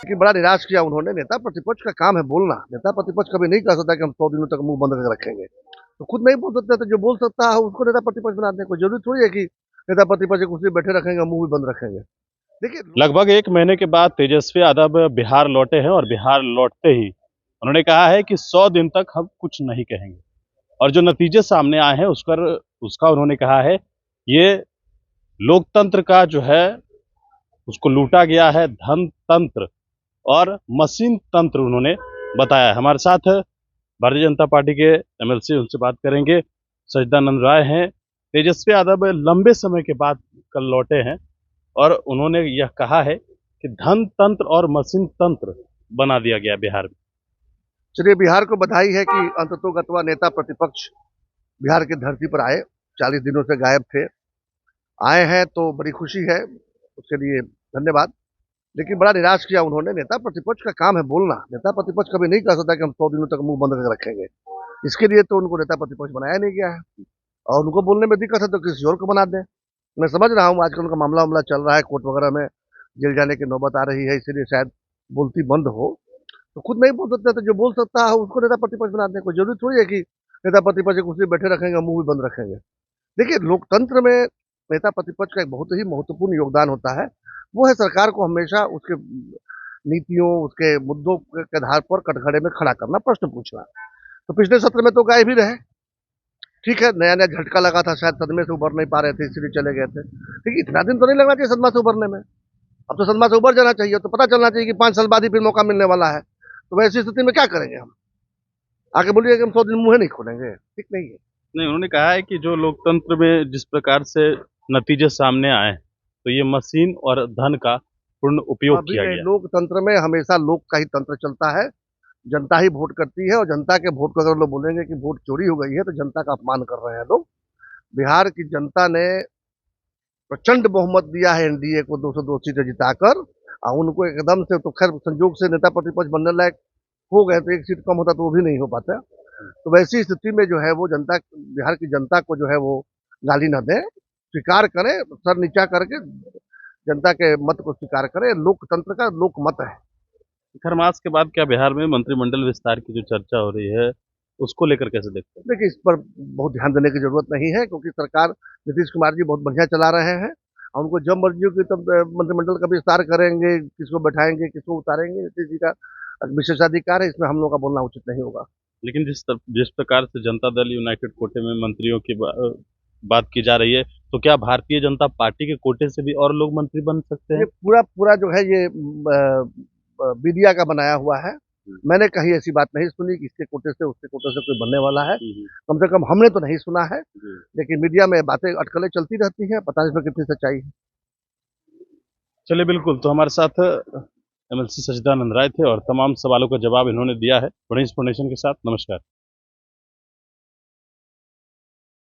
लेकिन बड़ा निराश किया उन्होंने। नेता प्रतिपक्ष का काम है बोलना। नेता प्रतिपक्ष कभी नहीं कह सकता कि हम 100 दिनों तक मुंह बंद करके रखेंगे। तो खुद नहीं बोल सकते, तो जो बोल सकता है उसको नेता प्रतिपक्ष बना दें। कोई जरूरी थोड़ी है कि नेता प्रतिपक्ष की कुर्सी पे बैठे रखेंगे, मुंह भी बंद रखेंगे। देखिए, लगभग 1 महीने के बाद तेजस्वी यादव बिहार लौटे हैं और बिहार लौटते ही उन्होंने कहा है कि 100 दिन तक हम कुछ नहीं कहेंगे। और जो नतीजे सामने आए हैं उसका उन्होंने कहा है, ये लोकतंत्र का जो है उसको लूटा गया है, धन तंत्र और मशीन तंत्र उन्होंने बताया है। हमारे साथ भारतीय जनता पार्टी के एमएलसी, उनसे बात करेंगे। सच्चिदानंद राय हैं। तेजस्वी यादव लंबे समय के बाद कल लौटे हैं और उन्होंने यह कहा है कि धन तंत्र और मशीन तंत्र बना दिया गया बिहार में। चलिए, बिहार को बधाई है कि अंततोगत्वा नेता प्रतिपक्ष बिहार की धरती पर आए। 40 दिनों से गायब थे, आए हैं तो बड़ी खुशी है, उसके लिए धन्यवाद। लेकिन बड़ा निराश किया उन्होंने। नेता प्रतिपक्ष का काम है बोलना। नेता प्रतिपक्ष कभी नहीं कह सकता कि हम 100 दिनों तक मुंह बंद करके रखेंगे। इसके लिए तो उनको नेता प्रतिपक्ष बनाया नहीं गया है। और उनको बोलने में दिक्कत है तो किसी और को बना दें। मैं समझ रहा हूँ आजकल उनका मामला चल रहा है, कोर्ट वगैरह में जेल जाने की नौबत आ रही है, इसीलिए शायद बोलती बंद हो। तो खुद नहीं बोल सकते, तो जो बोल सकता है उसको नेता प्रतिपक्ष बना दें। कोई जरूरी थोड़ी है कि नेता प्रतिपक्ष की कुर्सी बैठे रखेंगे, मुंह भी बंद रखेंगे। देखिए, लोकतंत्र में नेता प्रतिपक्ष का एक बहुत ही महत्वपूर्ण योगदान होता है। वो है सरकार को हमेशा उसके नीतियों, उसके मुद्दों के आधार पर कटघरे में खड़ा करना, प्रश्न पूछना। तो पिछले सत्र में तो गायब ही रहे। ठीक है, नया नया झटका लगा था, शायद सदमे से उबर नहीं पा रहे थे, इसलिए चले गए थे। लेकिन इतना दिन तो नहीं लगना चाहिए सदमा से उबरने में। अब तो सदमा से उबर जाना चाहिए, तो पता चलना चाहिए कि 5 साल बाद ही फिर मौका मिलने वाला है। तो वैसी स्थिति में क्या करेंगे हम? आगे बोलिए कि हम 100 दिन मुंह नहीं खोलेंगे, ठीक नहीं है। नहीं, उन्होंने कहा है कि जो लोकतंत्र में जिस प्रकार से नतीजे सामने आए हैं, तो ये मशीन और धन का पूर्ण उपयोग अभी किया गया। लोकतंत्र में हमेशा लोक का ही तंत्र चलता है। जनता ही वोट करती है, और जनता के वोट को अगर लोग बोलेंगे कि वोट चोरी हो गई है, तो जनता का अपमान कर रहे हैं लोग। बिहार की जनता ने प्रचंड बहुमत दिया है एनडीए को, 202 सीटें जिताकर। और उनको एकदम से, तो खैर संजोग से नेता प्रतिपक्ष बनने लायक हो गए, तो एक सीट कम होता तो वो भी नहीं हो पाता। तो वैसी स्थिति में जो है वो जनता, बिहार की जनता को जो है वो गाली न दें, स्वीकार करें, सर नीचा करके जनता के मत को स्वीकार करें। लोकतंत्र का लोक मत है। खरमास के बाद क्या बिहार में मंत्रिमंडल विस्तार की जो चर्चा हो रही है, उसको लेकर कैसे देखते हैं? देखिए, इस पर बहुत ध्यान देने की जरूरत नहीं है, क्योंकि सरकार, नीतीश कुमार जी बहुत बढ़िया चला रहे हैं। और उनको जब मर्जी होगी तब मंत्रिमंडल का विस्तार करेंगे, किसको बैठाएंगे, किसको उतारेंगे, नीतीश जी का विशेषाधिकार है, इसमें हम लोग का बोलना उचित नहीं होगा। लेकिन जिस प्रकार से जनता दल यूनाइटेड कोटे में मंत्रियों की बात की जा रही है, तो क्या भारतीय जनता पार्टी के कोटे से भी और लोग मंत्री बन सकते ये हैं? पूरा पूरा जो है ये मीडिया का बनाया हुआ है। मैंने कहीं ऐसी बात नहीं सुनी कि इसके कोटे से उसके कोटे से कोई बनने वाला है। कम से कम हमने तो नहीं सुना है। लेकिन मीडिया में बातें, अटकलें चलती रहती हैं, पता नहीं इसमें कितनी सच्चाई है। चलिए, बिल्कुल। तो हमारे साथ एमएलसी सच्चिदानंद राय थे और तमाम सवालों का जवाब इन्होंने दिया है बड़ी इंफॉर्मेशन के साथ। नमस्कार।